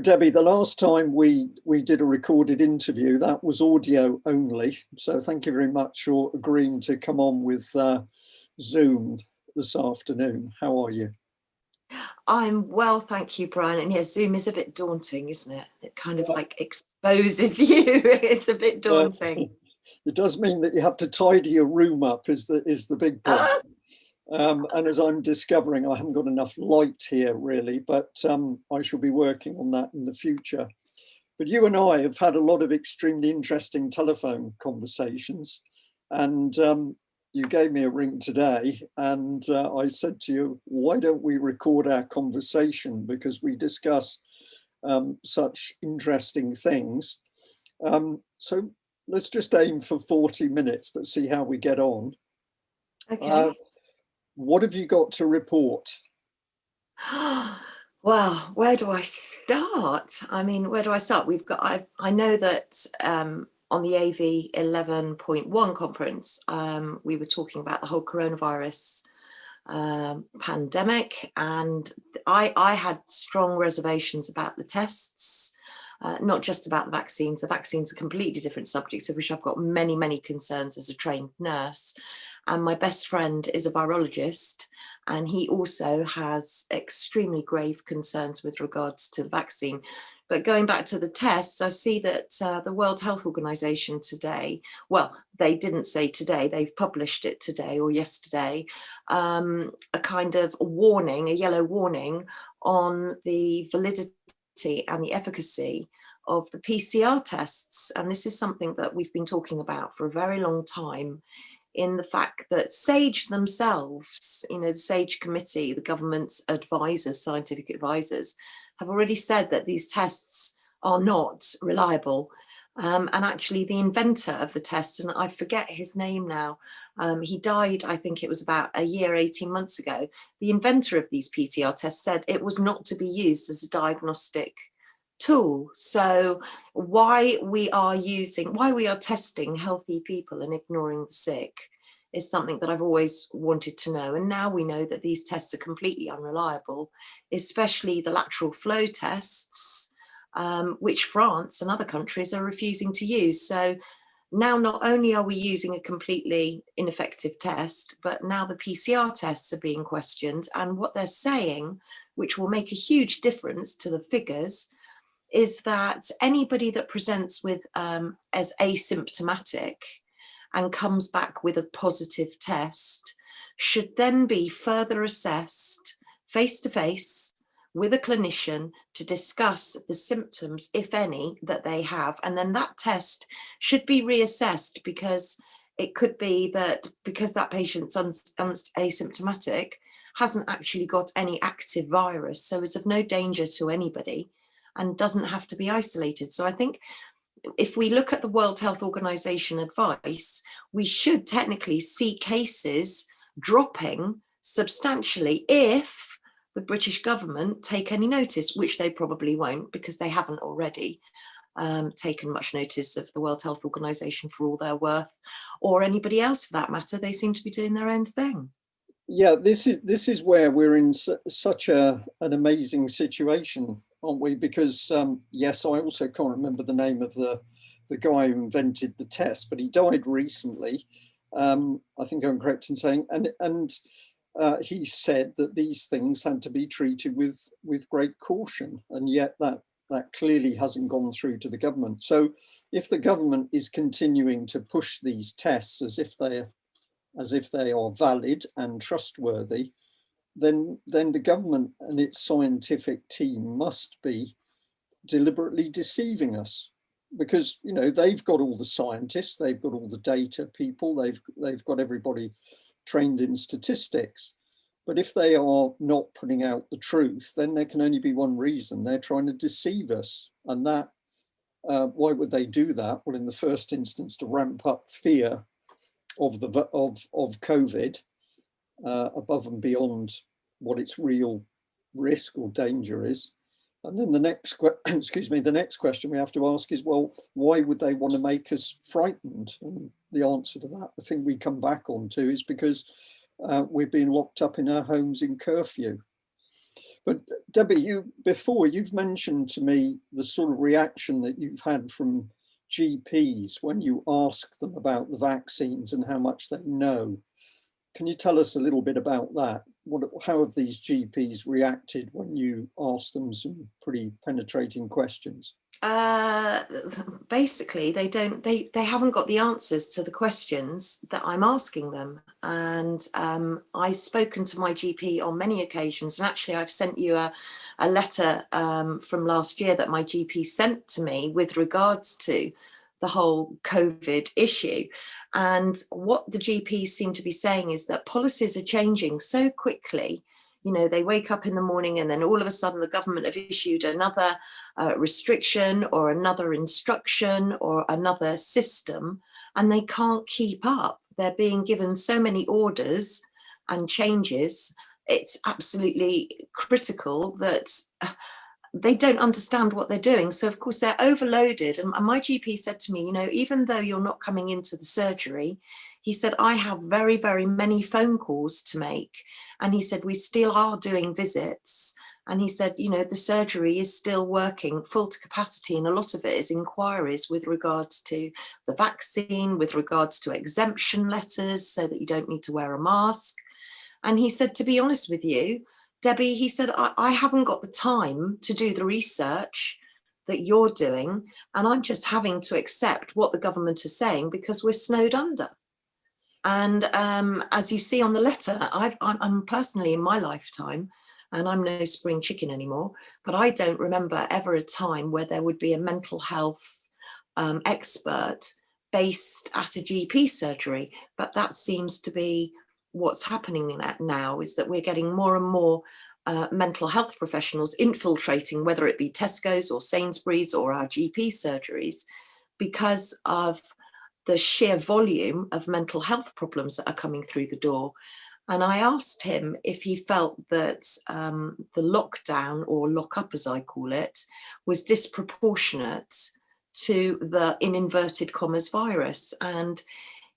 Debbie, the last time we did a recorded interview, that was audio only. So thank you very much for agreeing to come on with Zoom this afternoon. How are you? I'm well, thank you, Brian. And yes, Zoom is a bit daunting, isn't it? It kind of like exposes you. It's a bit daunting. It does mean that you have to tidy your room up is the big problem. And as I'm discovering, I haven't got enough light here really, but I shall be working on that in the future. But you and I have had a lot of extremely interesting telephone conversations, and you gave me a ring today, and I said to you, why don't we record our conversation, because we discuss such interesting things. So let's just aim for 40 minutes, but see how we get on. Okay. What have you got to report? Well, where do I start? I mean, where do I start? I know that on the AV 11.1 conference, we were talking about the whole coronavirus pandemic, and I had strong reservations about the tests, not just about the vaccines. The vaccines are a completely different subject, of which I've got many, many concerns as a trained nurse. And my best friend is a virologist, and he also has extremely grave concerns with regards to the vaccine. But going back to the tests, I see that the World Health Organization today, well, they didn't say today, they've published it today or yesterday, a kind of warning, a yellow warning on the validity and the efficacy of the PCR tests. And this is something that we've been talking about for a very long time, in the fact that SAGE themselves, the SAGE committee, the government's advisors, scientific advisors, have already said that these tests are not reliable. And actually the inventor of the test, and I forget his name now, he died, I think it was about a year, 18 months ago. The inventor of these PCR tests said it was not to be used as a diagnostic tool. So why we are testing healthy people and ignoring the sick is something that I've always wanted to know. And now we know that these tests are completely unreliable, especially the lateral flow tests, which France and other countries are refusing to use. So now not only are we using a completely ineffective test, but now the PCR tests are being questioned. And what they're saying, which will make a huge difference to the figures, is that anybody that presents with as asymptomatic and comes back with a positive test should then be further assessed face-to-face with a clinician to discuss the symptoms, if any, that they have. And then that test should be reassessed, because it could be that because that patient's asymptomatic, hasn't actually got any active virus, so it's of no danger to anybody and doesn't have to be isolated. So I think if we look at the World Health Organization advice, we should technically see cases dropping substantially if the British government take any notice, which they probably won't, because they haven't already taken much notice of the World Health Organization for all their worth, or anybody else for that matter. They seem to be doing their own thing. Yeah, this is where we're in such an amazing situation, aren't we? Because yes, I also can't remember the name of the guy who invented the test, but he died recently. I think I'm correct in saying, and he said that these things had to be treated with great caution, and yet that clearly hasn't gone through to the government. So if the government is continuing to push these tests as if they are valid and trustworthy, then the government and its scientific team must be deliberately deceiving us, because they've got all the scientists, they've got all the data people, they've got everybody trained in statistics. But if they are not putting out the truth, then there can only be one reason: they're trying to deceive us. And that why would they do that? Well, in the first instance, to ramp up fear of COVID above and beyond what its real risk or danger is. And then the next question we have to ask is, well, why would they want to make us frightened? And the answer to that, the thing we come back onto, is because we're being locked up in our homes in curfew. But Debbie, you've mentioned to me the sort of reaction that you've had from GPs when you ask them about the vaccines and how much they know. Can you tell us a little bit about that? How have these GPs reacted when you ask them some pretty penetrating questions? Basically, they haven't got the answers to the questions that I'm asking them. And I've spoken to my GP on many occasions, and actually I've sent you a letter from last year that my GP sent to me with regards to the whole COVID issue. And what the GPs seem to be saying is that policies are changing so quickly. You know, they wake up in the morning and then all of a sudden the government have issued another restriction or another instruction or another system, and they can't keep up. They're being given so many orders and changes. It's absolutely critical that they don't understand what they're doing. So of course they're overloaded. And my GP said to me, you know, even though you're not coming into the surgery, he said, I have very, very many phone calls to make. And he said, we still are doing visits. And he said, you know, the surgery is still working full to capacity. And a lot of it is inquiries with regards to the vaccine, with regards to exemption letters so that you don't need to wear a mask. And he said, to be honest with you, Debbie, he said, I haven't got the time to do the research that you're doing. And I'm just having to accept what the government is saying because we're snowed under. And as you see on the letter, I'm personally in my lifetime, and I'm no spring chicken anymore, but I don't remember ever a time where there would be a mental health expert based at a GP surgery. But that seems to be what's happening now, is that we're getting more and more mental health professionals infiltrating, whether it be Tesco's or Sainsbury's or our GP surgeries, because of the sheer volume of mental health problems that are coming through the door. And I asked him if he felt that the lockdown, or lock-up as I call it, was disproportionate to the, in inverted commas, virus. And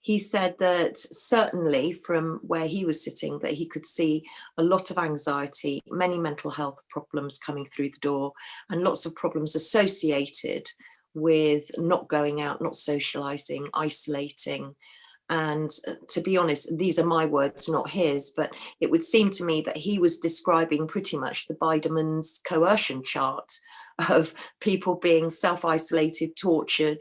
he said that certainly from where he was sitting, that he could see a lot of anxiety, many mental health problems coming through the door, and lots of problems associated with not going out, not socializing, isolating. And to be honest, these are my words, not his, but it would seem to me that he was describing pretty much the Biderman's coercion chart of people being self-isolated, tortured,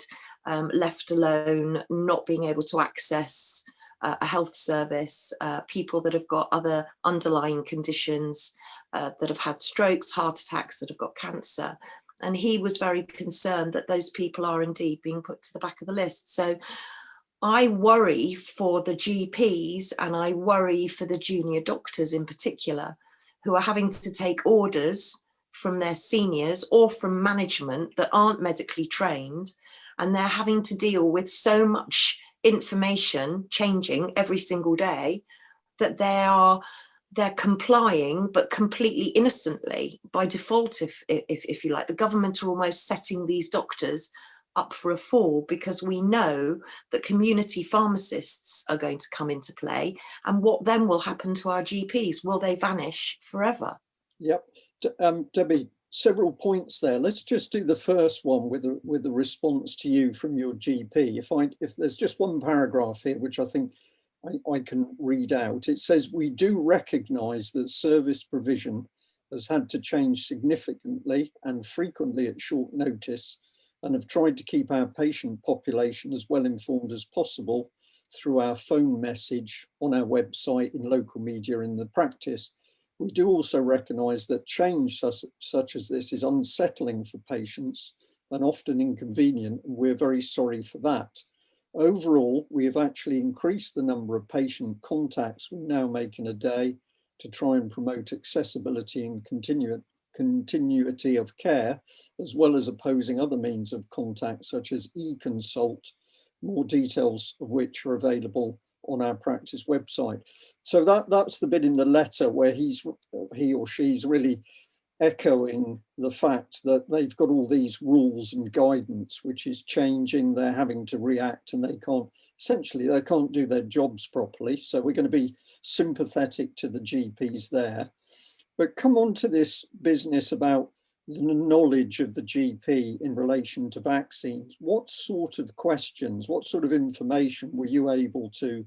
left alone, not being able to access a health service, people that have got other underlying conditions, that have had strokes, heart attacks, that have got cancer. And he was very concerned that those people are indeed being put to the back of the list. So I worry for the GPs, and I worry for the junior doctors in particular, who are having to take orders from their seniors or from management that aren't medically trained, and they're having to deal with so much information changing every single day that they're complying, but completely innocently by default, if you like. The government are almost setting these doctors up for a fall, because we know that community pharmacists are going to come into play. And what then will happen to our GPs? Will they vanish forever? Yep. Debbie, several points there. Let's just do the first one with the response to you from your GP. If there's just one paragraph here, which I think I can read out. It says, we do recognise that service provision has had to change significantly and frequently at short notice, and have tried to keep our patient population as well informed as possible through our phone message, on our website, in local media, in the practice. We do also recognise that change such as this is unsettling for patients and often inconvenient, and we're very sorry for that. Overall, we have actually increased the number of patient contacts we now make in a day to try and promote accessibility and continuity of care, as well as opposing other means of contact such as e-consult, more details of which are available on our practice website. So that's the bit in the letter where he or she's really echoing the fact that they've got all these rules and guidance which is changing. They're having to react, and they can't do their jobs properly. So we're going to be sympathetic to the GPs there. But come on to this business about the knowledge of the GP in relation to vaccines. What sort of questions, what sort of information were you able to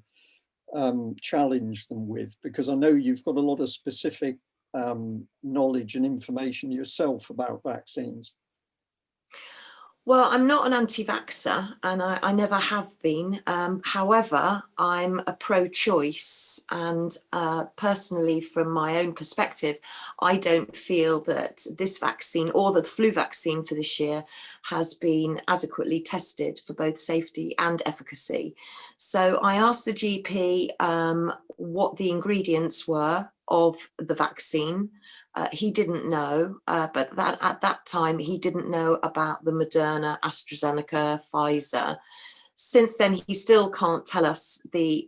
challenge them with? Because I know you've got a lot of specific knowledge and information yourself about vaccines. Well, I'm not an anti-vaxxer, and I never have been. However, I'm a pro-choice, and personally, from my own perspective, I don't feel that this vaccine or the flu vaccine for this year has been adequately tested for both safety and efficacy. So I asked the GP what the ingredients were of the vaccine. He didn't know, but at that time, he didn't know about the Moderna, AstraZeneca, Pfizer. Since then, he still can't tell us the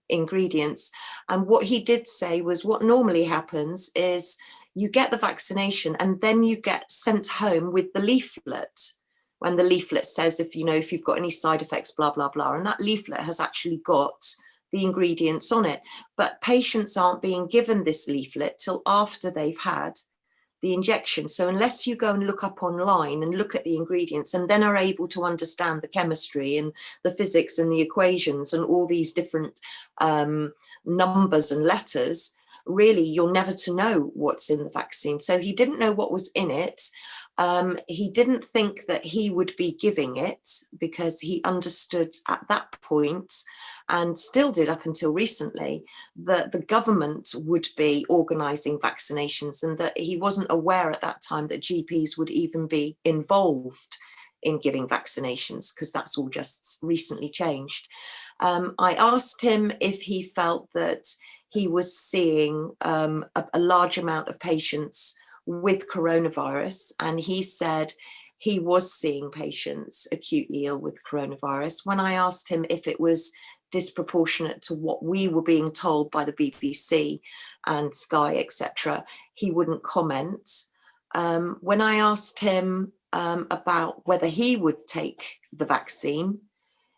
ingredients. And what he did say was what normally happens is you get the vaccination and then you get sent home with the leaflet. When the leaflet says, if you've got any side effects, blah, blah, blah. And that leaflet has actually got the ingredients on it, but patients aren't being given this leaflet till after they've had the injection. So unless you go and look up online and look at the ingredients and then are able to understand the chemistry and the physics and the equations and all these different numbers and letters, really you're never to know what's in the vaccine. So he didn't know what was in it. He didn't think that he would be giving it because he understood at that point, and still did up until recently, that the government would be organising vaccinations, and that he wasn't aware at that time that GPs would even be involved in giving vaccinations, because that's all just recently changed. I asked him if he felt that he was seeing a large amount of patients with coronavirus, and he said he was seeing patients acutely ill with coronavirus. When I asked him if it was disproportionate to what we were being told by the BBC and Sky, etc., he wouldn't comment. When I asked him about whether he would take the vaccine,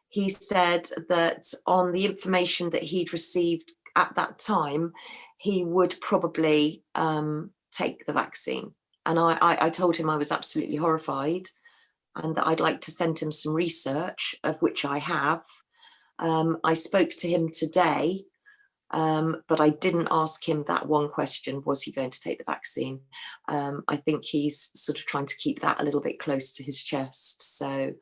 he said that on the information that he'd received at that time, he would probably take the vaccine. And I told him I was absolutely horrified and that I'd like to send him some research, of which I have. I spoke to him today, but I didn't ask him that one question, was he going to take the vaccine? I think he's sort of trying to keep that a little bit close to his chest. So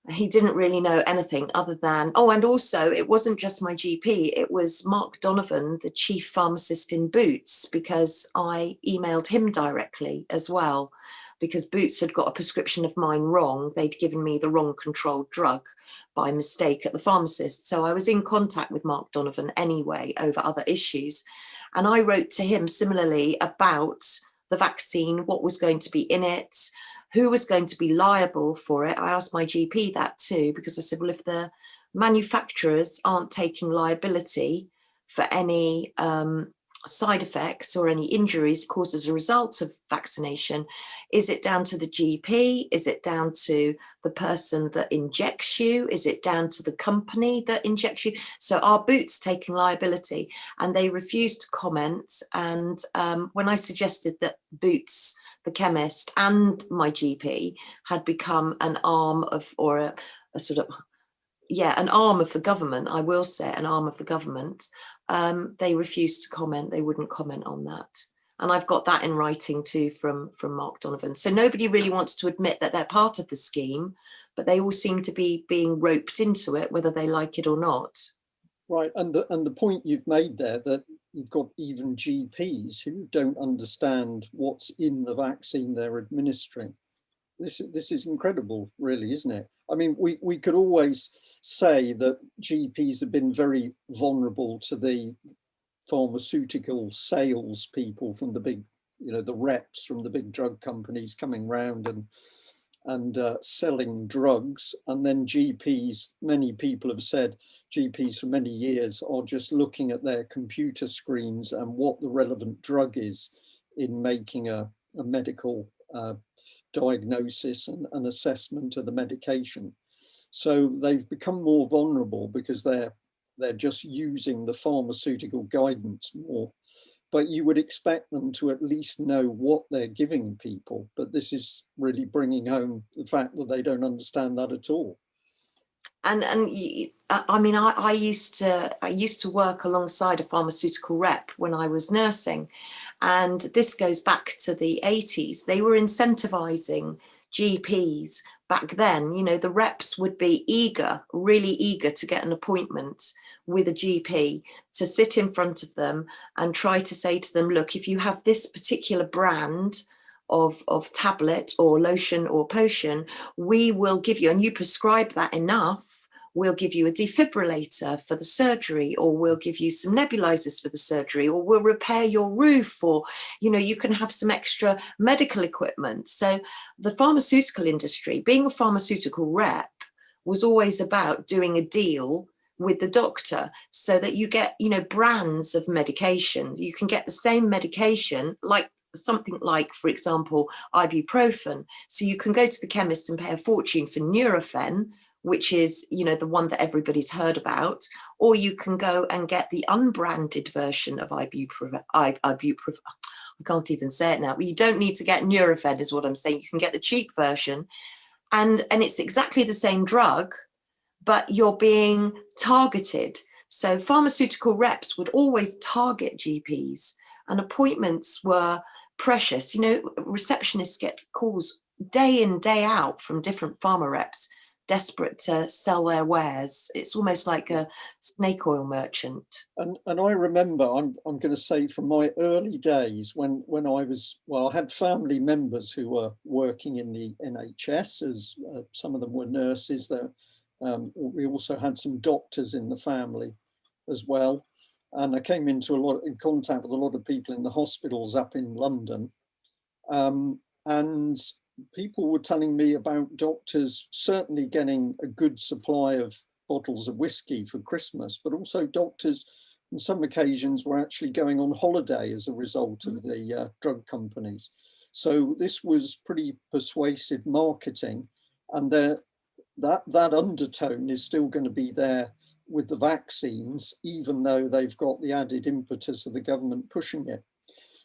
he didn't really know anything other than, oh, and also it wasn't just my GP, it was Mark Donovan, the chief pharmacist in Boots, because I emailed him directly as well, because Boots had got a prescription of mine wrong. They'd given me the wrong controlled drug by mistake at the pharmacist. So I was in contact with Mark Donovan anyway over other issues. And I wrote to him similarly about the vaccine, what was going to be in it, who was going to be liable for it. I asked my GP that too, because I said, well, if the manufacturers aren't taking liability for any side effects or any injuries caused as a result of vaccination, is it down to the GP? Is it down to the person that injects you? Is it down to the company that injects you? So are Boots taking liability? And they refused to comment. And when I suggested that Boots, the chemist, and my GP had become an arm of, or a sort of, yeah, an arm of the government, I will say, an arm of the government, they refused to comment. They wouldn't comment on that. And I've got that in writing too from Mark Donovan. So nobody really wants to admit that they're part of the scheme, but they all seem to be being roped into it, whether they like it or not. Right, and the point you've made there, that you've got even GPs who don't understand what's in the vaccine they're administering. This is incredible, really, isn't it? I mean, we could always say that GPs have been very vulnerable to the pharmaceutical sales people from the big, the reps from the big drug companies coming round and selling drugs. And then GPs, many people have said GPs for many years are just looking at their computer screens and what the relevant drug is in making a medical diagnosis and assessment of the medication. So they've become more vulnerable because they're just using the pharmaceutical guidance more but you would expect them to at least know what they're giving people. But this is really bringing home the fact that they don't understand that at all. And I mean, I used to work alongside a pharmaceutical rep when I was nursing, and this goes back to the 80s. They were incentivizing GPs back then. You know, the reps would be eager, really eager to get an appointment with a GP, to sit in front of them and try to say to them, look, if you have this particular brand of tablet or lotion or potion, we will give you, and you prescribe that enough, we'll give you a defibrillator for the surgery, or we'll give you some nebulizers for the surgery, or we'll repair your roof, or, you know, you can have some extra medical equipment. So the pharmaceutical industry, being a pharmaceutical rep, was always about doing a deal with the doctor so that you get, you know, brands of medication. You can get the same medication, like something like, for example, ibuprofen. So you can go to the chemist and pay a fortune for Nurofen, which is, you know, the one that everybody's heard about, or you can go and get the unbranded version of ibuprofen. I can't even say it now, but you don't need to get Nurofen, is what I'm saying. You can get the cheap version, and it's exactly the same drug, but you're being targeted. So pharmaceutical reps would always target GPs, and appointments were precious. You know, receptionists get calls day in, day out from different pharma reps, desperate to sell their wares. It's almost like a snake oil merchant. And I remember, I'm going to say, from my early days when I was, well, I had family members who were working in the NHS, as some of them were nurses. There, we also had some doctors in the family as well. And I came into in contact with a lot of people in the hospitals up in London. And people were telling me about doctors certainly getting a good supply of bottles of whiskey for Christmas, but also doctors on some occasions were actually going on holiday as a result of the drug companies. So this was pretty persuasive marketing, and that undertone is still going to be there with the vaccines, even though they've got the added impetus of the government pushing it.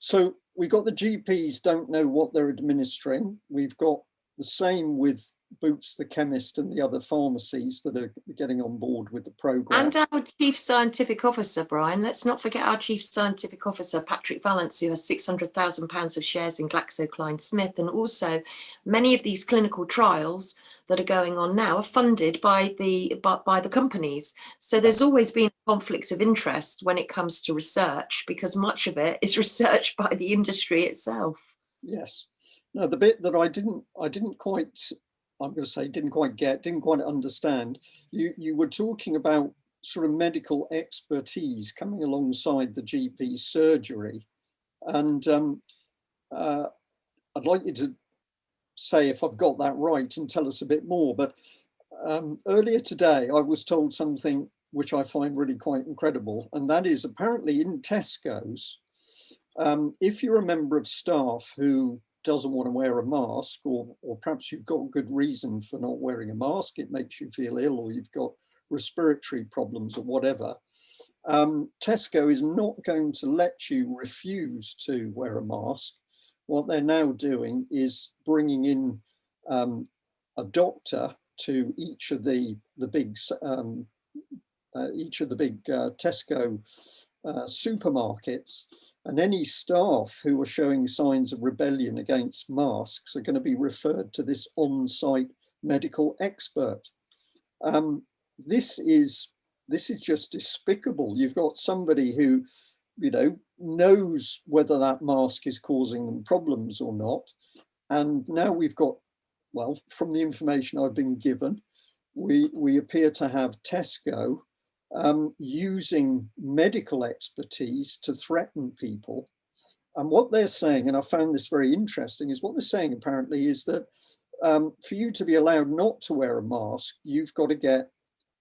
So we've got the GPs don't know what they're administering. We've got the same with Boots, the chemist, and the other pharmacies that are getting on board with the programme. And our Chief Scientific Officer, Brian, let's not forget our Chief Scientific Officer, Patrick Vallance, who has £600,000 of shares in GlaxoSmithKline, and also many of these clinical trials that are going on now are funded by the companies. So there's always been conflicts of interest when it comes to research, because much of it is researched by the industry itself. Yes. No, the bit that I didn't quite, I'm going to say didn't quite understand. You were talking about sort of medical expertise coming alongside the GP surgery, and I'd like you to say if I've got that right and tell us a bit more. But earlier today, I was told something which I find really quite incredible, and that is apparently in Tesco's, if you're a member of staff who doesn't want to wear a mask, or perhaps you've got good reason for not wearing a mask, it makes you feel ill, or you've got respiratory problems or whatever, Tesco is not going to let you refuse to wear a mask. What they're now doing is bringing in a doctor to each of the big Tesco supermarkets, and any staff who are showing signs of rebellion against masks are going to be referred to this on-site medical expert. This is just despicable. You've got somebody who, you know, knows whether that mask is causing them problems or not. And now we've got, well, from the information I've been given, we appear to have Tesco using medical expertise to threaten people. And what they're saying, and I found this very interesting, is what they're saying apparently is that for you to be allowed not to wear a mask, you've got to get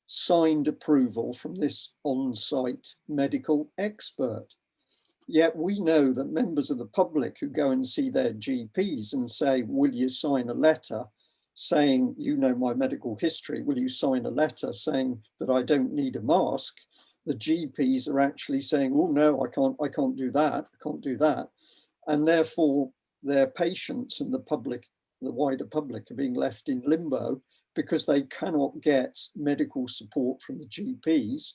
signed approval from this on-site medical expert. Yet we know that members of the public who go and see their GPs and say, will you sign a letter saying, you know my medical history, will you sign a letter saying that I don't need a mask? the GPs are actually saying, oh no, I can't do that, I can't do that. And therefore their patients and the public, the wider public, are being left in limbo because they cannot get medical support from the GPs.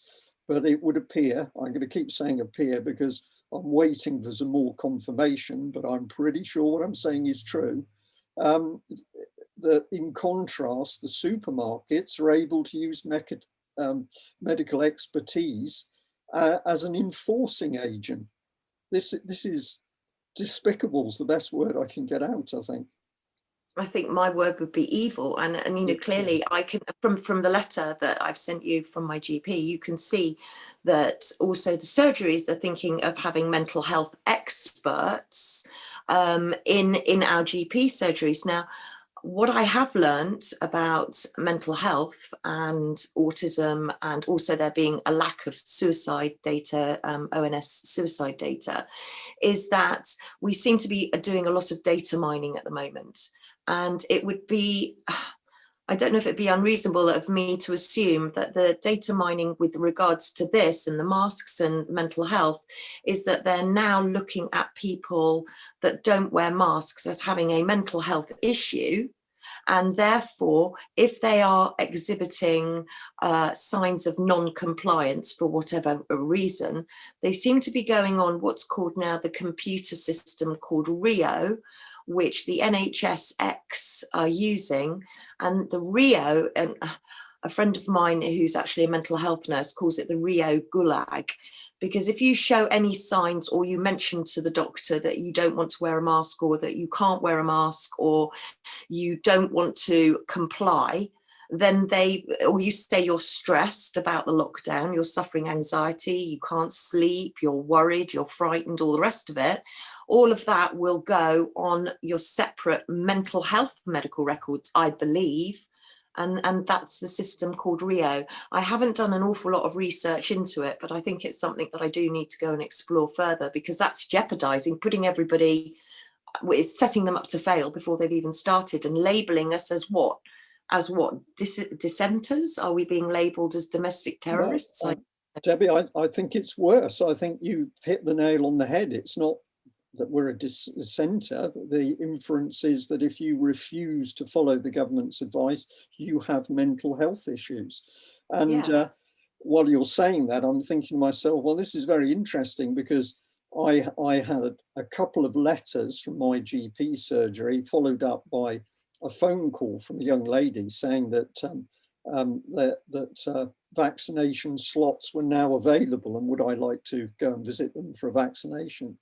But it would appear, I'm going to keep saying appear because I'm waiting for some more confirmation, but I'm pretty sure what I'm saying is true. That in contrast, the supermarkets are able to use medical expertise as an enforcing agent. This is despicable, is the best word I can get out, I think. I think my word would be evil, and you know, clearly I can, from the letter that I've sent you from my GP, you can see that also the surgeries are thinking of having mental health experts in our GP surgeries. Now, what I have learned about mental health and autism, and also there being a lack of suicide data, ONS suicide data, is that we seem to be doing a lot of data mining at the moment. And it would be, I don't know if it'd be unreasonable of me to assume that the data mining with regards to this and the masks and mental health is that they're now looking at people that don't wear masks as having a mental health issue. And therefore, if they are exhibiting signs of non-compliance for whatever reason, they seem to be going on what's called now the computer system called RiO, which the NHSX are using. And the RiO, and a friend of mine who's actually a mental health nurse calls it the RiO Gulag, because if you show any signs or you mention to the doctor that you don't want to wear a mask, or that you can't wear a mask, or you don't want to comply, then or you say you're stressed about the lockdown, you're suffering anxiety, you can't sleep, you're worried, you're frightened, all the rest of it, all of that will go on your separate mental health medical records, I believe. And that's the system called RiO. I haven't done an awful lot of research into it, but I think it's something that I do need to go and explore further, because that's jeopardizing, putting everybody, it's setting them up to fail before they've even started, and labeling us as what? Dissenters? Are we being labeled as domestic terrorists? Well, Debbie, I think it's worse. I think you've hit the nail on the head. It's not that we're a dissenter. The inference is that if you refuse to follow the government's advice, you have mental health issues. And while you're saying that, I'm thinking to myself, well, this is very interesting, because I had a couple of letters from my GP surgery followed up by a phone call from a young lady saying that vaccination slots were now available, and would I like to go and visit them for a vaccination?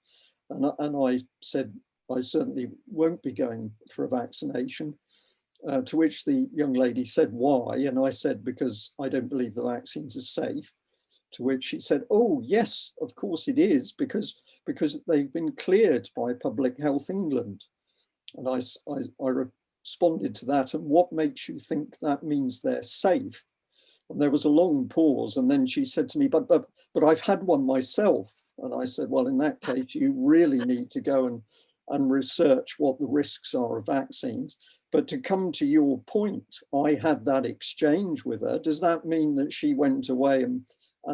And I said, I certainly won't be going for a vaccination, to which the young lady said, why? And I said, because I don't believe the vaccines are safe. To which she said, oh, yes, of course it is, because they've been cleared by Public Health England. And I responded to that, and what makes you think that means they're safe? And there was a long pause, and then she said to me, but I've had one myself. And I said, well, in that case, you really need to go and research what the risks are of vaccines. But to come to your point, I had that exchange with her. Does that mean that she went away and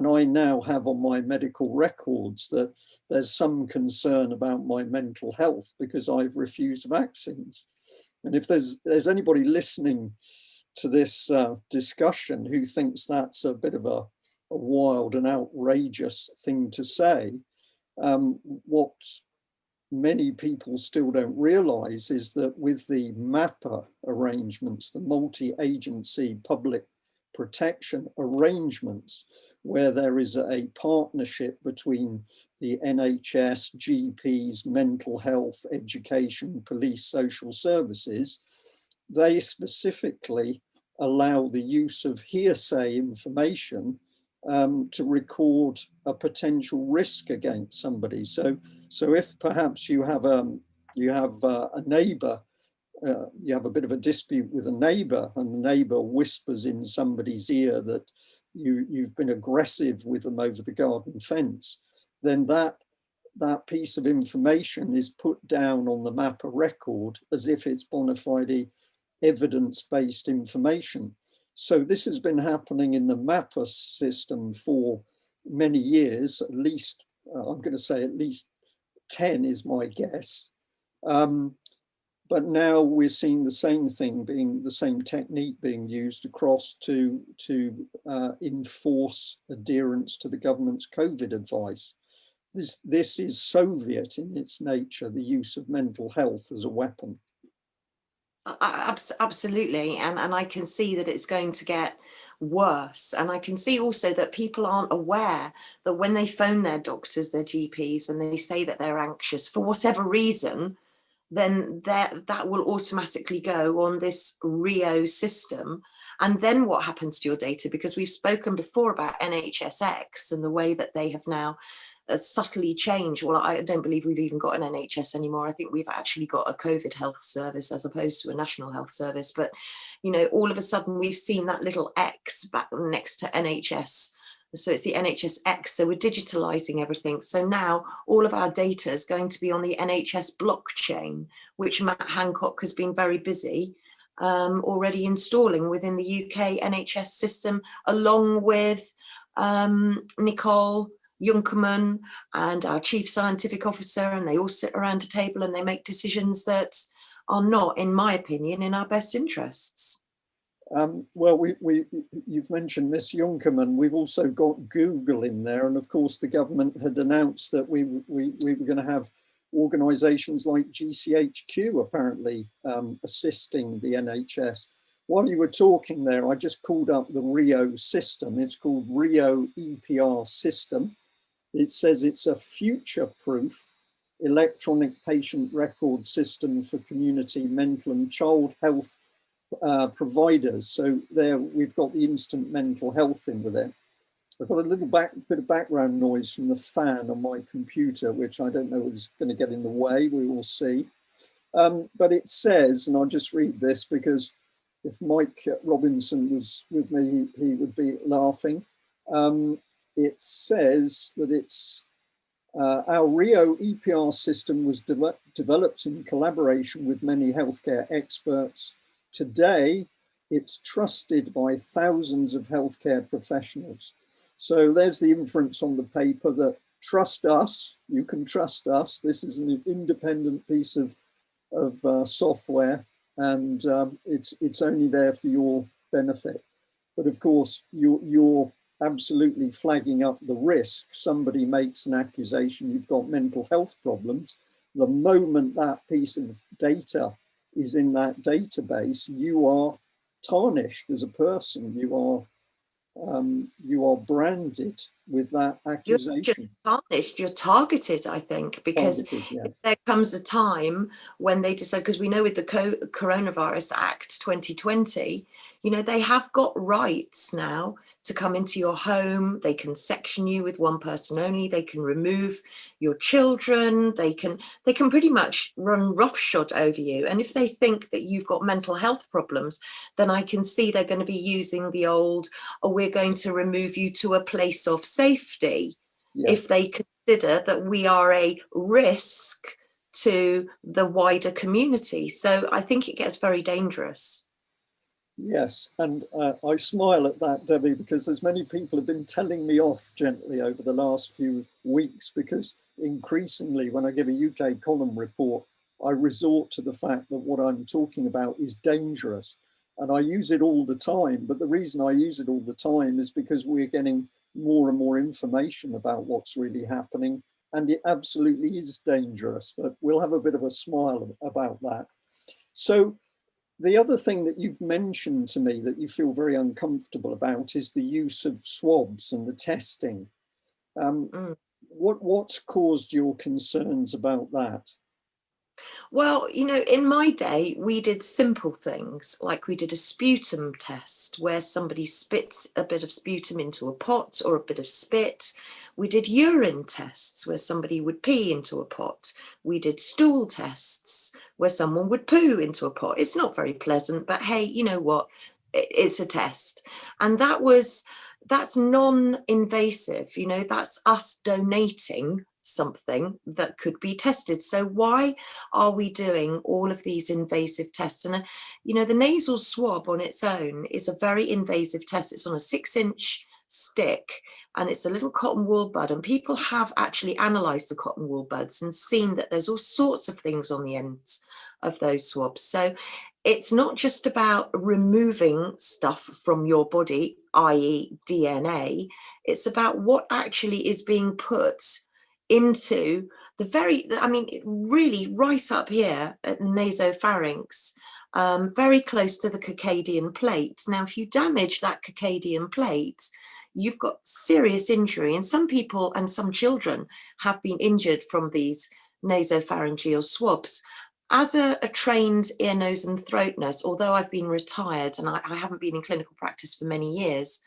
I now have on my medical records that there's some concern about my mental health because I've refused vaccines? And if there's anybody listening to this discussion who thinks that's a bit of a wild and outrageous thing to say, what many people still don't realise is that with the MAPA arrangements, the multi-agency public protection arrangements, where there is a partnership between the NHS, GPs, mental health, education, police, social services, they specifically allow the use of hearsay information to record a potential risk against somebody. So if perhaps you have a neighbour, you have a bit of a dispute with a neighbour, and the neighbour whispers in somebody's ear that you've been aggressive with them over the garden fence, then that piece of information is put down on the MAPA record as if it's bona fide evidence-based information. So this has been happening in the MAPA system for many years, at least, I'm going to say at least 10 is my guess. But now we're seeing the same thing, being the same technique being used across to enforce adherence to the government's COVID advice. This is Soviet in its nature, the use of mental health as a weapon. Absolutely, and I can see that it's going to get worse, and I can see also that people aren't aware that when they phone their doctors, their GPs, and they say that they're anxious for whatever reason, then that will automatically go on this RiO system. And then what happens to your data? Because we've spoken before about NHSX and the way that they have now subtly changed. Well, I don't believe we've even got an NHS anymore. I think we've actually got a COVID health service as opposed to a national health service. But, you know, all of a sudden we've seen that little X back next to NHS. So it's the NHSX. So we're digitalizing everything. So now all of our data is going to be on the NHS blockchain, which Matt Hancock has been very busy already installing within the UK NHS system, along with Nicole Junkerman and our chief scientific officer, and they all sit around a table and they make decisions that are not, in my opinion, in our best interests. Well, you've mentioned Miss Junkerman. We've also got Google in there, and of course the government had announced that we were going to have organisations like GCHQ apparently assisting the NHS. While you were talking there, I just called up the RiO system. It's called RiO EPR system. It says it's a future-proof electronic patient record system for community mental and child health providers. So there we've got the instant mental health in with it. I've got a little bit of background noise from the fan on my computer, which I don't know is going to get in the way. We will see. But it says, and I'll just read this because if Mike Robinson was with me, he would be laughing. It says that it's our RiO EPR system was developed in collaboration with many healthcare experts. Today, it's trusted by thousands of healthcare professionals. So there's the inference on the paper that trust us, you can trust us. This is an independent piece of software, and it's only there for your benefit. But of course, you're absolutely flagging up the risk. Somebody makes an accusation, you've got mental health problems. The moment that piece of data is in that database, you are tarnished as a person. You are branded with that accusation. You're just tarnished, you're targeted, I think, because there comes a time when they decide, because we know with the Coronavirus Act 2020, you know, they have got rights now to come into your home. They can section you with one person only. They can remove your children. They can pretty much run roughshod over you. And if they think that you've got mental health problems, then I can see they're going to be using the old, oh, we're going to remove you to a place of safety. Yeah. If they consider that we are a risk to the wider community. So I think it gets very dangerous. Yes, and I smile at that, Debbie, because there's many people have been telling me off gently over the last few weeks, because increasingly when I give a UK column report, I resort to the fact that what I'm talking about is dangerous. And I use it all the time, but the reason I use it all the time is because we're getting more and more information about what's really happening, and it absolutely is dangerous, but we'll have a bit of a smile about that. So the other thing that you've mentioned to me that you feel very uncomfortable about is the use of swabs and the testing. What's caused your concerns about that? Well, you know, in my day, we did simple things, like we did a sputum test where somebody spits a bit of sputum into a pot or a bit of spit. We did urine tests where somebody would pee into a pot. We did stool tests where someone would poo into a pot. It's not very pleasant, but hey, you know what? It's a test. And that's non-invasive, you know, that's us donating something that could be tested. So why are we doing all of these invasive tests? And you know, the nasal swab on its own is a very invasive test. It's on a 6-inch stick, and it's a little cotton wool bud, and people have actually analysed the cotton wool buds and seen that there's all sorts of things on the ends of those swabs. So it's not just about removing stuff from your body, i.e. DNA, it's about what actually is being put into the very, I mean, really right up here at the nasopharynx, very close to the Cacadian plate. Now, if you damage that Cacadian plate, you've got serious injury, and some people and some children have been injured from these nasopharyngeal swabs. As a trained ear, nose and throat nurse, although I've been retired and I haven't been in clinical practice for many years,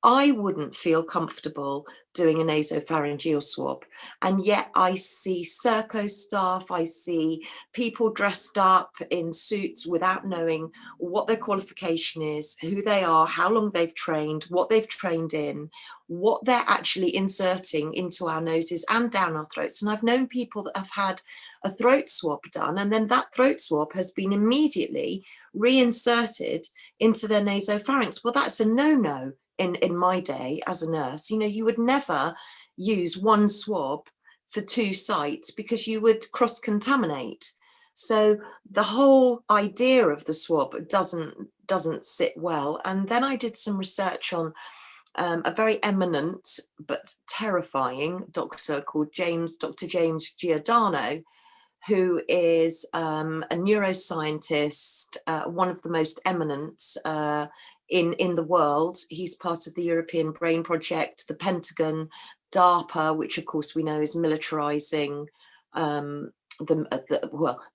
I wouldn't feel comfortable doing a nasopharyngeal swab. And yet I see Serco staff, I see people dressed up in suits without knowing what their qualification is, who they are, how long they've trained, what they've trained in, what they're actually inserting into our noses and down our throats. And I've known people that have had a throat swab done, and then that throat swab has been immediately reinserted into their nasopharynx. Well, that's a no-no. In my day as a nurse, you know, you would never use one swab for two sites because you would cross-contaminate. So the whole idea of the swab doesn't sit well. And then I did some research on a very eminent but terrifying doctor called Dr. James Giordano, who is a neuroscientist, one of the most eminent in the world. He's part of the European Brain Project, the Pentagon, DARPA, which of course we know is militarizing well,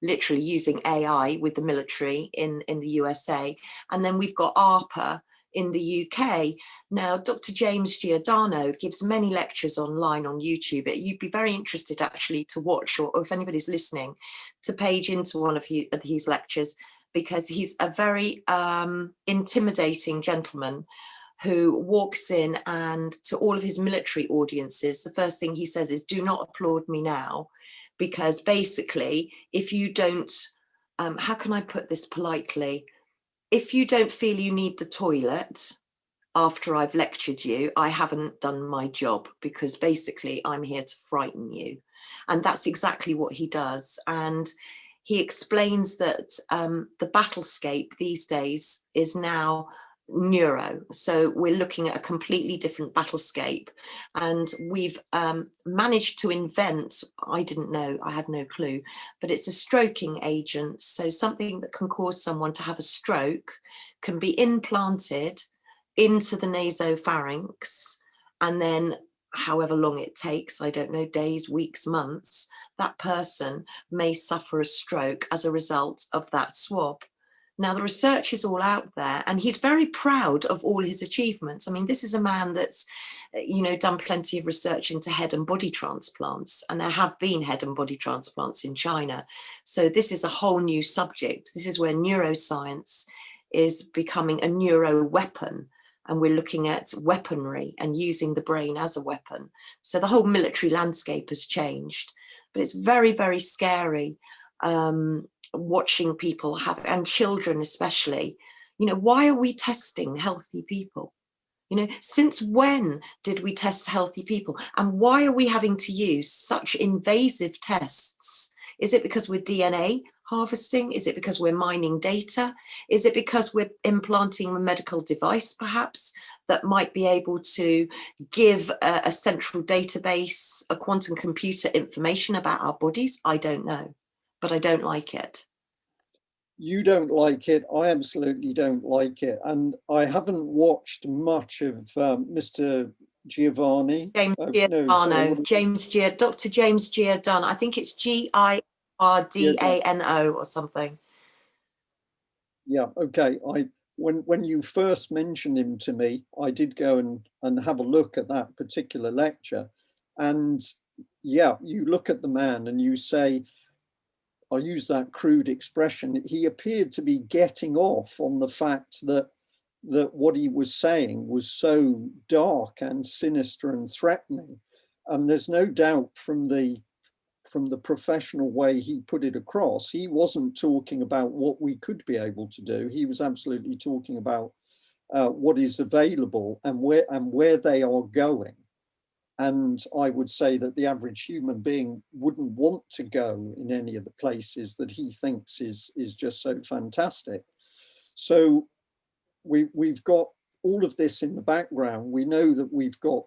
literally using AI with the military in the USA. And then we've got ARPA in the UK. Now, Dr. James Giordano gives many lectures online on YouTube. You'd be very interested actually to watch, or if anybody's listening, to page into one of his lectures, because he's a very intimidating gentleman who walks in, and to all of his military audiences, the first thing he says is, do not applaud me now, because basically, if you don't, how can I put this politely? If you don't feel you need the toilet after I've lectured you, I haven't done my job, because basically I'm here to frighten you. And that's exactly what he does. And he explains that the battlescape these days is now neuro. So we're looking at a completely different battlescape. And we've managed to invent, I didn't know, I had no clue, but it's a stroking agent. So something that can cause someone to have a stroke can be implanted into the nasopharynx, and then however long it takes, I don't know, days, weeks, months, that person may suffer a stroke as a result of that swab. Now, the research is all out there, and he's very proud of all his achievements. I mean, this is a man that's, you know, done plenty of research into head and body transplants, and there have been head and body transplants in China. So this is a whole new subject. This is where neuroscience is becoming a neuro weapon. And we're looking at weaponry and using the brain as a weapon. So the whole military landscape has changed, but it's very, very scary watching people have, and children especially, you know, why are we testing healthy people? You know, since when did we test healthy people? And why are we having to use such invasive tests? Is it because we're DNA harvesting? Is it because we're mining data? Is it because we're implanting a medical device, perhaps, that might be able to give a central database, a quantum computer, information about our bodies? I don't know, but I don't like it. You don't like it. I absolutely don't like it. And I haven't watched much of Mr. Giovanni. James No, Giordano, Dr. James Giordano. I think it's Giordano or something. Yeah, okay. When you first mentioned him to me, I did go and have a look at that particular lecture. And yeah, you look at the man and you say, I'll use that crude expression, he appeared to be getting off on the fact that what he was saying was so dark and sinister and threatening. And there's no doubt from the professional way he put it across, he wasn't talking about what we could be able to do. He was absolutely talking about what is available and where they are going. And I would say that the average human being wouldn't want to go in any of the places that he thinks is just so fantastic. So we've got all of this in the background. We know that we've got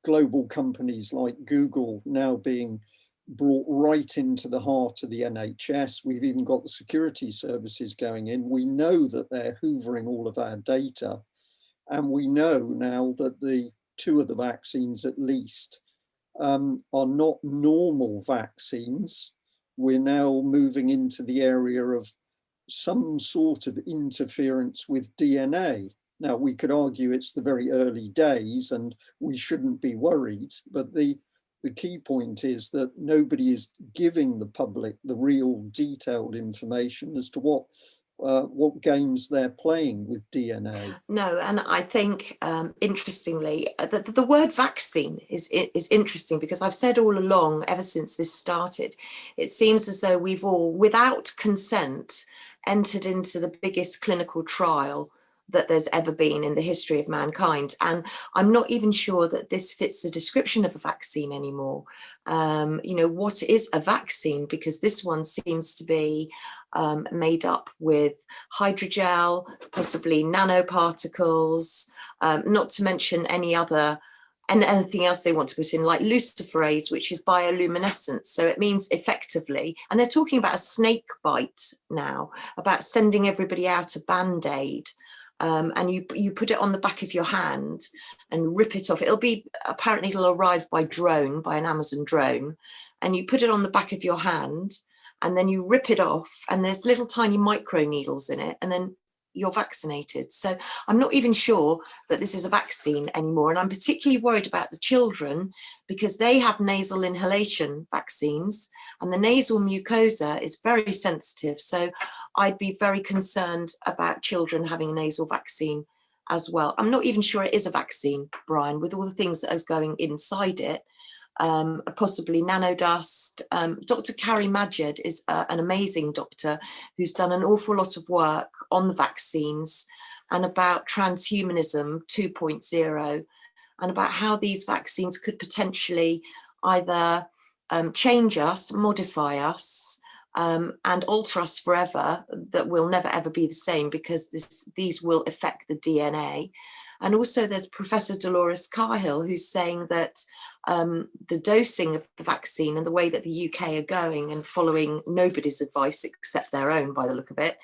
global companies like Google now being brought right into the heart of the NHS. We've even got the security services going in. We know that they're hoovering all of our data. And we know now that the two of the vaccines at least are not normal vaccines. We're now moving into the area of some sort of interference with DNA. Now, we could argue it's the very early days and we shouldn't be worried, but the key point is that nobody is giving the public the real detailed information as to what games they're playing with DNA. No, and I think interestingly, the word vaccine is interesting, because I've said all along, ever since this started, it seems as though we've all, without consent, entered into the biggest clinical trial that there's ever been in the history of mankind. And I'm not even sure that this fits the description of a vaccine anymore. What is a vaccine? Because this one seems to be made up with hydrogel, possibly nanoparticles, not to mention any other, and anything else they want to put in, like luciferase, which is bioluminescence. So it means effectively, and they're talking about a snake bite now, about sending everybody out a Band-Aid. And you put it on the back of your hand and rip it off. It'll arrive by drone, by an Amazon drone, and you put it on the back of your hand, and then you rip it off, and there's little tiny micro needles in it, and then you're vaccinated. So I'm not even sure that this is a vaccine anymore. And I'm particularly worried about the children, because they have nasal inhalation vaccines, and the nasal mucosa is very sensitive. So I'd be very concerned about children having a nasal vaccine as well. I'm not even sure it is a vaccine, Brian, with all the things that is going inside it. Possibly nanodust. Dr. Carrie Majid is an amazing doctor who's done an awful lot of work on the vaccines and about transhumanism 2.0, and about how these vaccines could potentially either change us, modify us, and alter us forever, that we'll never ever be the same, because these will affect the DNA. And also there's Professor Dolores Cahill, who's saying that the dosing of the vaccine and the way that the UK are going and following nobody's advice except their own, by the look of it,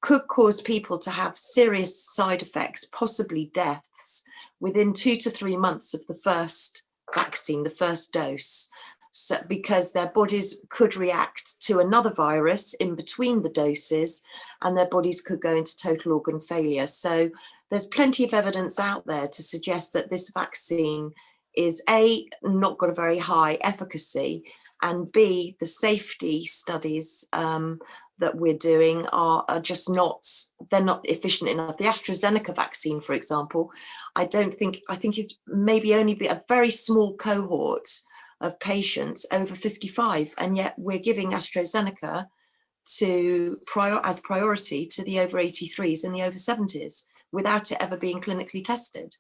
could cause people to have serious side effects, possibly deaths, within 2 to 3 months of the first vaccine, the first dose. So, because their bodies could react to another virus in between the doses, and their bodies could go into total organ failure. So there's plenty of evidence out there to suggest that this vaccine is A, not got a very high efficacy, and B, the safety studies that we're doing are just not, they're not efficient enough. The AstraZeneca vaccine, for example, I think it's maybe only be a very small cohort of patients over 55, and yet we're giving AstraZeneca as priority to the over 83s and the over 70s without it ever being clinically tested.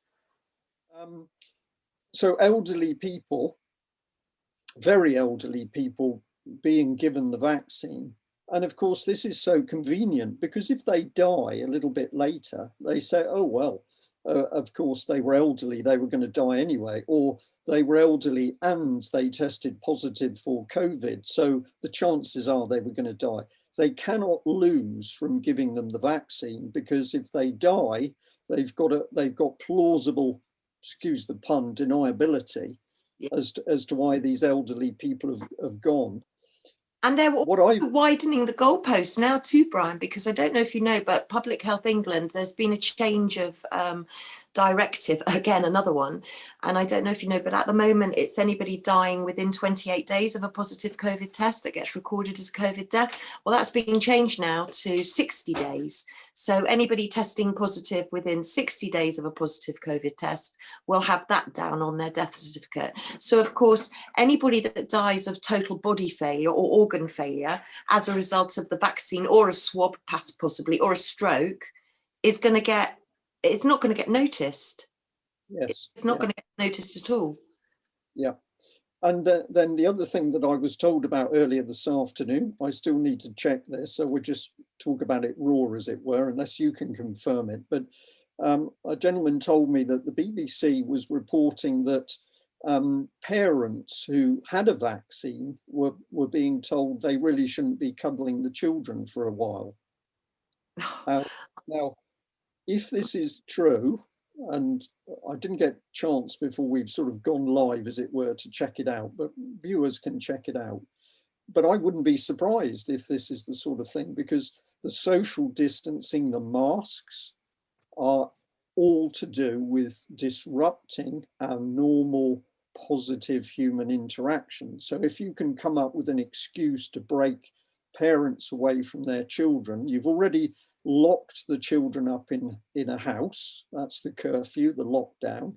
So elderly people, very elderly people, being given the vaccine. And of course, this is so convenient, because if they die a little bit later, they say, oh, well, of course, they were elderly, they were going to die anyway, or they were elderly and they tested positive for COVID, so the chances are they were going to die. They cannot lose from giving them the vaccine, because if they die, they've got plausible, excuse the pun, deniability as to why these elderly people have gone. And they're widening the goalposts now too, Brian, because I don't know if you know, but Public Health England, there's been a change of directive, again, another one. And I don't know if you know, but at the moment, it's anybody dying within 28 days of a positive COVID test that gets recorded as COVID death. Well, that's being changed now to 60 days. So anybody testing positive within 60 days of a positive COVID test will have that down on their death certificate. So, of course, anybody that dies of total body failure or organ failure as a result of the vaccine, or a swab possibly, or a stroke, is going to get, it's not going to get noticed. Yes. It's not going to get noticed at all. Yeah. And then the other thing that I was told about earlier this afternoon, I still need to check this, so we'll just talk about it raw, as it were, unless you can confirm it. But a gentleman told me that the BBC was reporting that parents who had a vaccine were being told they really shouldn't be cuddling the children for a while. Now, if this is true, and I didn't get a chance before we've sort of gone live, as it were, to check it out, but viewers can check it out. But I wouldn't be surprised if this is the sort of thing, because the social distancing, the masks, are all to do with disrupting our normal positive human interaction. So if you can come up with an excuse to break parents away from their children, you've already locked the children up in a house. That's the curfew, the lockdown,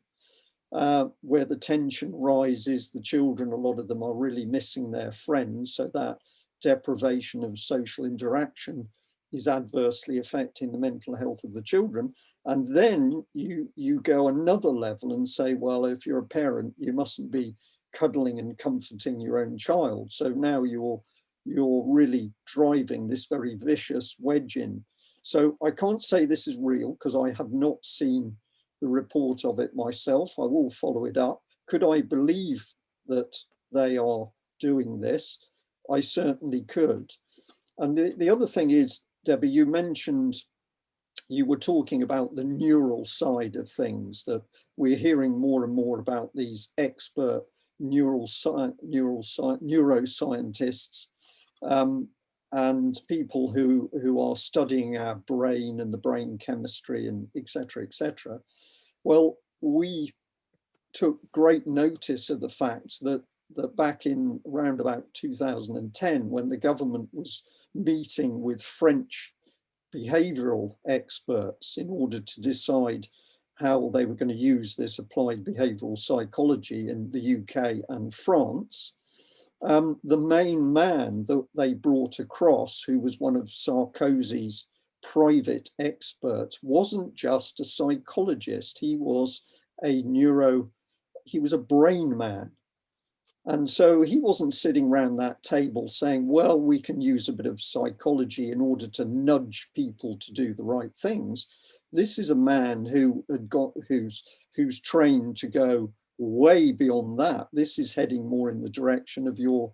where the tension rises. The children, a lot of them are really missing their friends. So that deprivation of social interaction is adversely affecting the mental health of the children. And then you go another level and say, well, if you're a parent, you mustn't be cuddling and comforting your own child. So now you're really driving this very vicious wedge in. So I can't say this is real because I have not seen the report of it myself. I will follow it up. Could I believe that they are doing this? I certainly could. And the other thing is, Debbie, you mentioned, you were talking about the neural side of things, that we're hearing more and more about these expert neuroscientists and people who are studying our brain and the brain chemistry and et cetera, et cetera. Well, we took great notice of the fact that back in around about 2010, when the government was meeting with French behavioral experts in order to decide how they were going to use this applied behavioral psychology in the UK and France, the main man that they brought across, who was one of Sarkozy's private experts, wasn't just a psychologist. He was a brain man. And so he wasn't sitting around that table saying, well, we can use a bit of psychology in order to nudge people to do the right things. This is a man who's trained to go way beyond that. This is heading more in the direction of your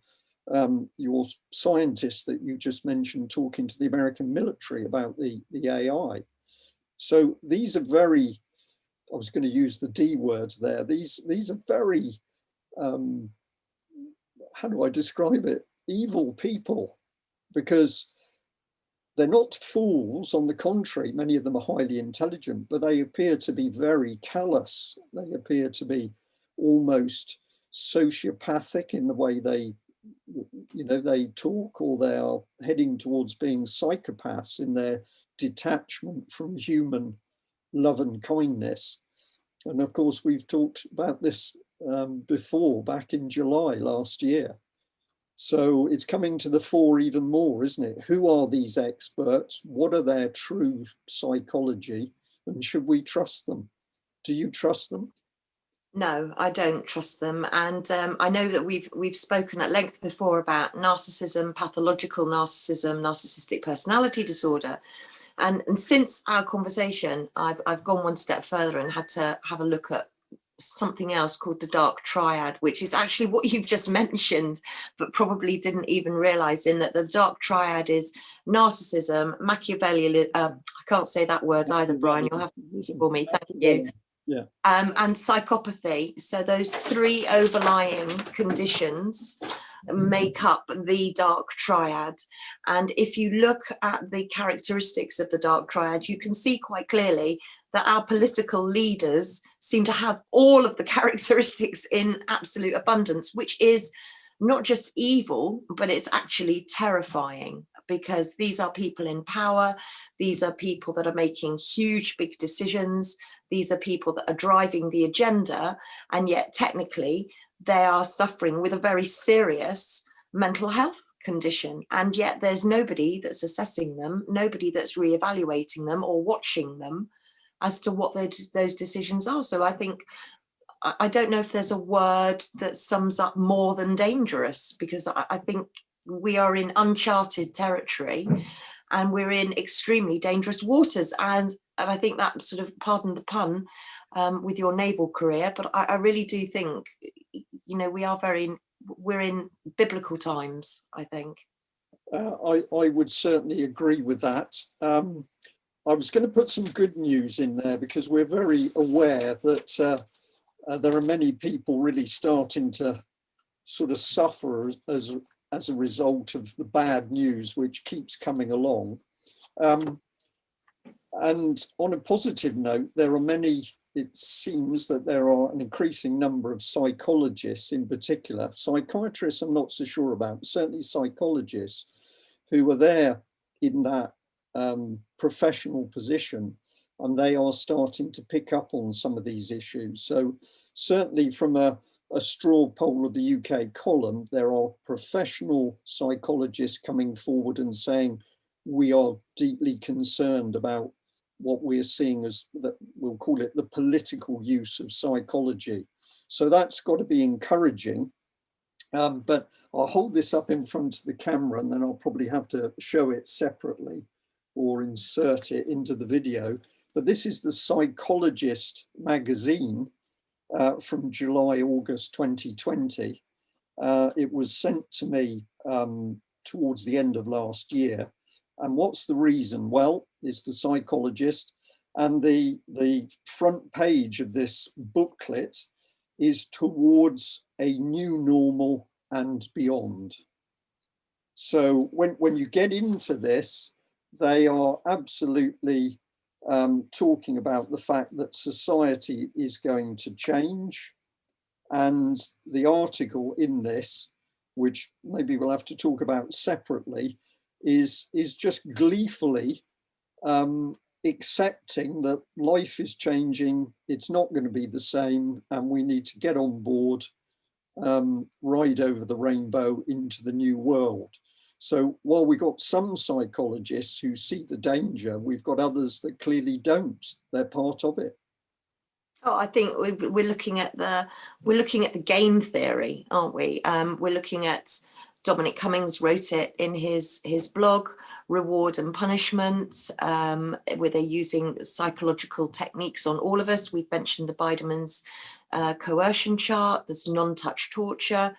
scientists that you just mentioned talking to the American military about the AI. So these are very, I was going to use the D words there. These are very, how do I describe it? Evil people, because they're not fools. On the contrary, many of them are highly intelligent, but they appear to be very callous. They appear to be almost sociopathic in the way they talk, or they are heading towards being psychopaths in their detachment from human love and kindness. And of course, we've talked about this before, back in July last year. So it's coming to the fore even more, isn't it? Who are these experts? What are their true psychology? And should we trust them? Do you trust them? No, I don't trust them. And I know that we've spoken at length before about narcissism, pathological narcissism, narcissistic personality disorder. And since our conversation, I've gone one step further and had to have a look at something else called the dark triad, which is actually what you've just mentioned, but probably didn't even realize, in that the dark triad is narcissism, Machiavellianism, I can't say that word either, Brian, you'll have to for me, thank you. Yeah. And psychopathy. So those three overlying conditions make up the dark triad. And if you look at the characteristics of the dark triad, you can see quite clearly that our political leaders seem to have all of the characteristics in absolute abundance, which is not just evil, but it's actually terrifying, because these are people in power. These are people that are making huge, big decisions. These are people that are driving the agenda, and yet technically they are suffering with a very serious mental health condition, and yet there's nobody that's assessing them, nobody that's re-evaluating them or watching them as to what those decisions are. So I think, I don't know if there's a word that sums up more than dangerous, because I think we are in uncharted territory and we're in extremely dangerous waters. And I think that sort of, pardon the pun, with your naval career, but I really do think, you know, we're in biblical times, I think. I would certainly agree with that. I was going to put some good news in there, because we're very aware that there are many people really starting to sort of suffer as a result of the bad news which keeps coming along. And on a positive note, there are many, it seems that there are an increasing number of psychologists in particular, psychiatrists I'm not so sure about, but certainly psychologists who are there in that professional position, and they are starting to pick up on some of these issues. So certainly from a straw poll of the UK column, there are professional psychologists coming forward and saying, we are deeply concerned about what we're seeing as, that we'll call it, the political use of psychology. So that's got to be encouraging. But I'll hold this up in front of the camera, and then I'll probably have to show it separately or insert it into the video. But this is the Psychologist magazine from July, August 2020. It was sent to me towards the end of last year. And what's the reason? Well, it's the Psychologist, and the front page of this booklet is towards a new normal and beyond. So when you get into this, they are absolutely talking about the fact that society is going to change. And the article in this, which maybe we'll have to talk about separately, is just gleefully accepting that life is changing, it's not going to be the same, and we need to get on board, ride over the rainbow into the new world. So while we've got some psychologists who see the danger, we've got others that clearly don't. They're part of it. Oh, I think we're looking at the game theory, aren't we? We're looking at, Dominic Cummings wrote it in his blog, Reward and Punishment, where they're using psychological techniques on all of us. We've mentioned the Biderman's coercion chart. There's non-touch torture.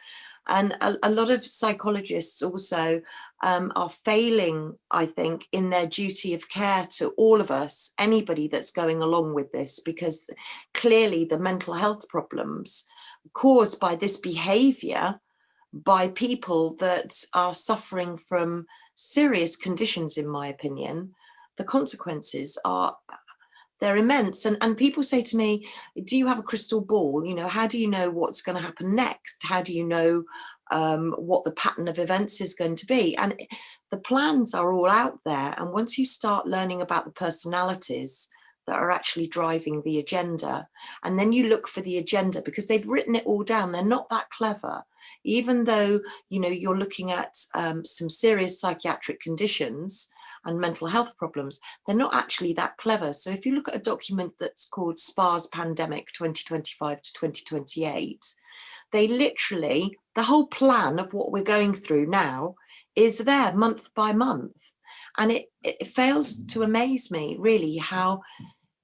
And a lot of psychologists also are failing, I think, in their duty of care to all of us, anybody that's going along with this, because clearly the mental health problems caused by this behavior by people that are suffering from serious conditions, in my opinion, the consequences are, they're immense. And people say to me, do you have a crystal ball? You know, how do you know what's going to happen next? How do you know what the pattern of events is going to be? And the plans are all out there. And once you start learning about the personalities that are actually driving the agenda, and then you look for the agenda, because they've written it all down, they're not that clever. Even though, you know, you're looking at some serious psychiatric conditions and mental health problems, they're not actually that clever. So if you look at a document that's called SPA's Pandemic 2025 to 2028, they literally, the whole plan of what we're going through now is there month by month. And it fails to amaze me, really, how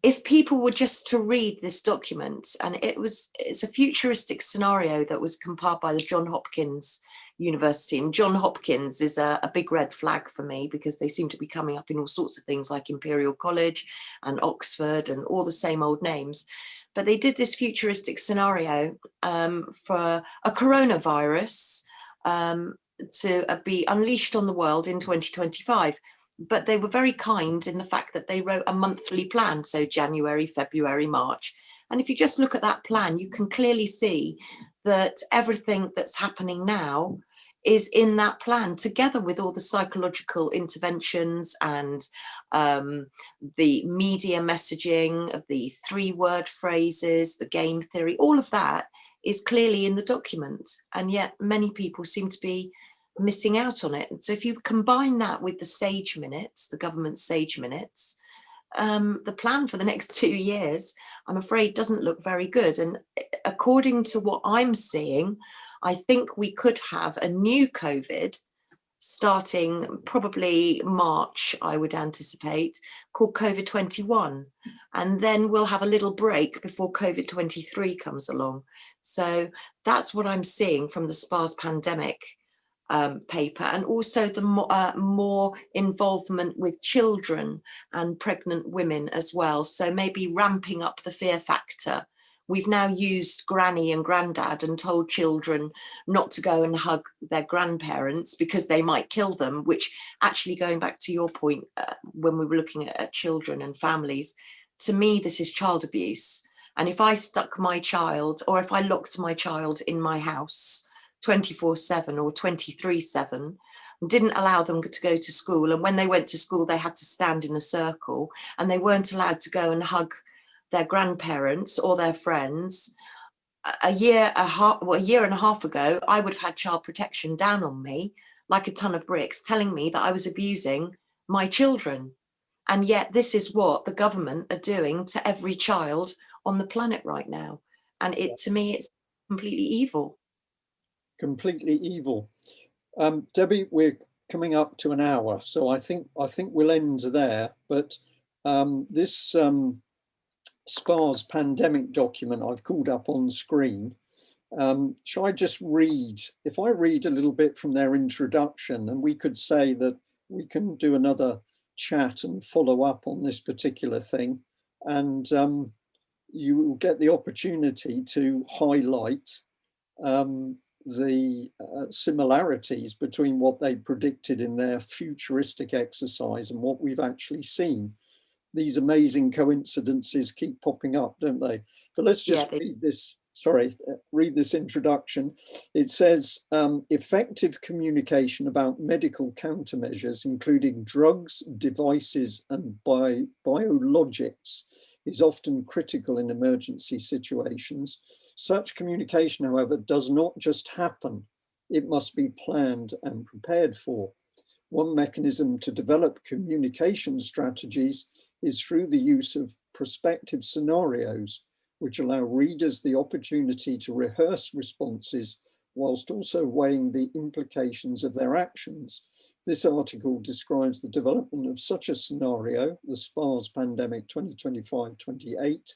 if people were just to read this document, and it's a futuristic scenario that was compiled by the Johns Hopkins University, and Johns Hopkins is a big red flag for me, because they seem to be coming up in all sorts of things like Imperial College and Oxford and all the same old names. But they did this futuristic scenario for a coronavirus to be unleashed on the world in 2025. But they were very kind in the fact that they wrote a monthly plan, so January, February, March. And if you just look at that plan, you can clearly see that everything that's happening now is in that plan, together with all the psychological interventions and the media messaging, the 3-word phrases, the game theory, all of that is clearly in the document. And yet many people seem to be missing out on it. And so if you combine that with the SAGE minutes, the government SAGE minutes, the plan for the next 2 years, I'm afraid, doesn't look very good. And according to what I'm seeing, I think we could have a new COVID starting probably March, I would anticipate, called COVID 21. And then we'll have a little break before COVID 23 comes along. So that's what I'm seeing from the SPARS pandemic paper, and also the more involvement with children and pregnant women as well. So maybe ramping up the fear factor. We've now used granny and granddad and told children not to go and hug their grandparents because they might kill them, which actually, going back to your point, when we were looking at children and families, to me, this is child abuse. And if I stuck my child, or if I locked my child in my house 24/7 or 23/7, didn't allow them to go to school, and when they went to school, they had to stand in a circle and they weren't allowed to go and hug their grandparents or their friends, a year and a half ago, I would have had child protection down on me like a ton of bricks, telling me that I was abusing my children. And yet this is what the government are doing to every child on the planet right now. And to me, it's completely evil. Completely evil. Debbie, we're coming up to an hour, so I think we'll end there. But this SPARS pandemic document I've called up on screen. Shall I just read? If I read a little bit from their introduction, and we could say that we can do another chat and follow up on this particular thing, and you will get the opportunity to highlight the similarities between what they predicted in their futuristic exercise and what we've actually seen. These amazing coincidences keep popping up, don't they? But let's just read this. Sorry, read this introduction. It says, effective communication about medical countermeasures, including drugs, devices, and biologics, is often critical in emergency situations. Such communication, however, does not just happen. It must be planned and prepared for. One mechanism to develop communication strategies is through the use of prospective scenarios, which allow readers the opportunity to rehearse responses whilst also weighing the implications of their actions. This article describes the development of such a scenario, the SPARS pandemic 2025-28.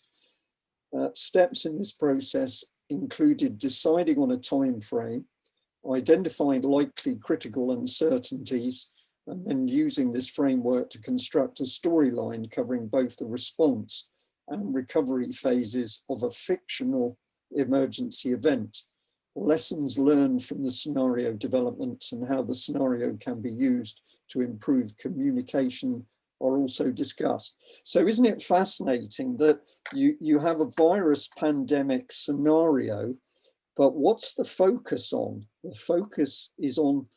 Steps in this process included deciding on a time frame, identifying likely critical uncertainties, and then using this framework to construct a storyline covering both the response and recovery phases of a fictional emergency event. Lessons learned from the scenario development and how the scenario can be used to improve communication are also discussed. So isn't it fascinating that you have a virus pandemic scenario, but what's the focus on? The focus is on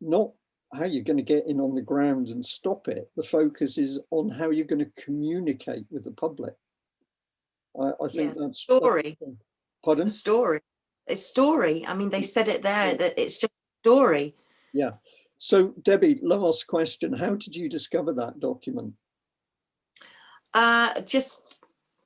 not how you're going to get in on the ground and stop it. The focus is on how you're going to communicate with the public. I think that's story. Pardon? Story. It's story. I mean, they said it there, that it's just story. Yeah. So Debbie, last question. How did you discover that document? Just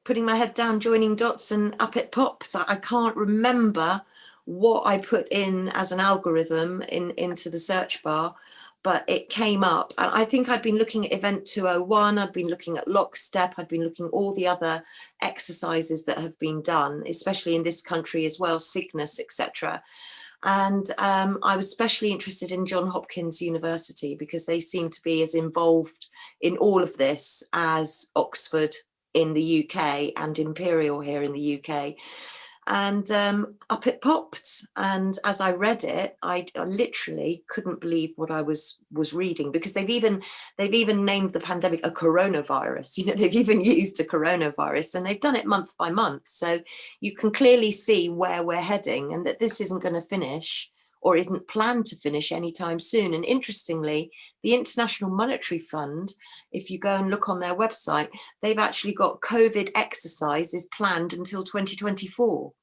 putting my head down, joining dots, and up it popped. I can't remember what I put in as an algorithm into the search bar, but it came up. And I think I'd been looking at Event 201, I'd been looking at Lockstep, I'd been looking at all the other exercises that have been done, especially in this country as well, Cygnus, etc. And I was especially interested in Johns Hopkins University because they seem to be as involved in all of this as Oxford in the UK and Imperial here in the UK. And up it popped. And as I read it, I literally couldn't believe what I was reading, because they've even named the pandemic a coronavirus. You know, they've even used a coronavirus, and they've done it month by month. So you can clearly see where we're heading, and that this isn't going to finish, or isn't planned to finish anytime soon. And interestingly, the International Monetary Fund, if you go and look on their website, they've actually got COVID exercises planned until 2024.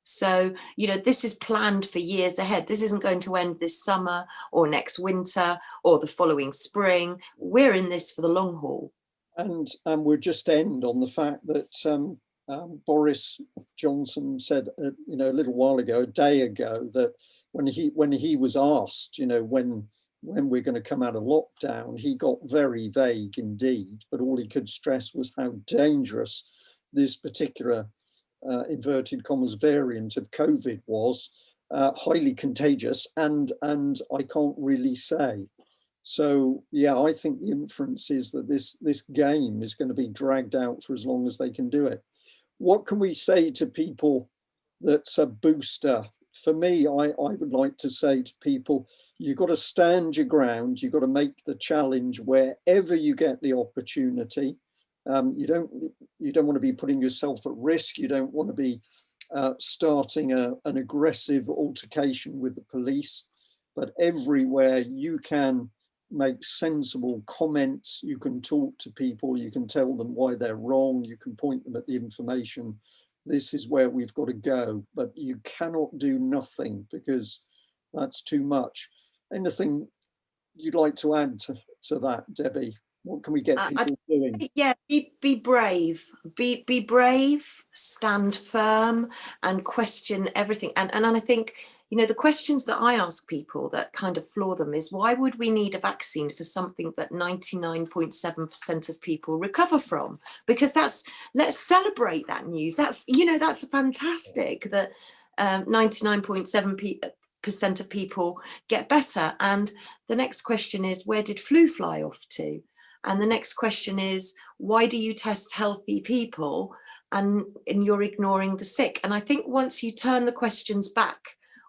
So, you know, this is planned for years ahead. This isn't going to end this summer or next winter or the following spring. We're in this for the long haul. And we'll just end on the fact that Boris Johnson said, you know, a little while ago, a day ago, that when he was asked, you know, when we're going to come out of lockdown, he got very vague indeed. But all he could stress was how dangerous this particular inverted commas variant of COVID was, highly contagious, and I can't really say. So yeah, I think the inference is that this game is going to be dragged out for as long as they can do it. What can we say to people that's a booster? For me, I would like to say to people, you've got to stand your ground. You've got to make the challenge wherever you get the opportunity. You don't want to be putting yourself at risk. You don't want to be starting an aggressive altercation with the police. But everywhere you can make sensible comments, you can talk to people, you can tell them why they're wrong, you can point them at the information. This is where we've got to go, but you cannot do nothing, because that's too much. Anything you'd like to add to that, Debbie? What can we get people doing? Yeah, be brave. Be brave, stand firm, and question everything. And I think, you know, the questions that I ask people that kind of floor them is, why would we need a vaccine for something that 99.7% of people recover from? Because let's celebrate that news. That's, you know, that's fantastic that 99.7% of people get better. And the next question is, where did flu fly off to? And the next question is, why do you test healthy people and you're ignoring the sick? And I think once you turn the questions back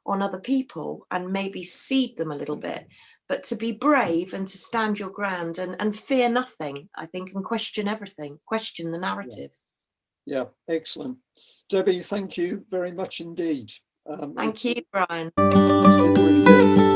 on other people and maybe seed them a little bit, but to be brave and to stand your ground and fear nothing, I think, and question everything, question the narrative. Yeah, excellent. Debbie, thank you very much indeed. Thank you, Brian. It's been really good.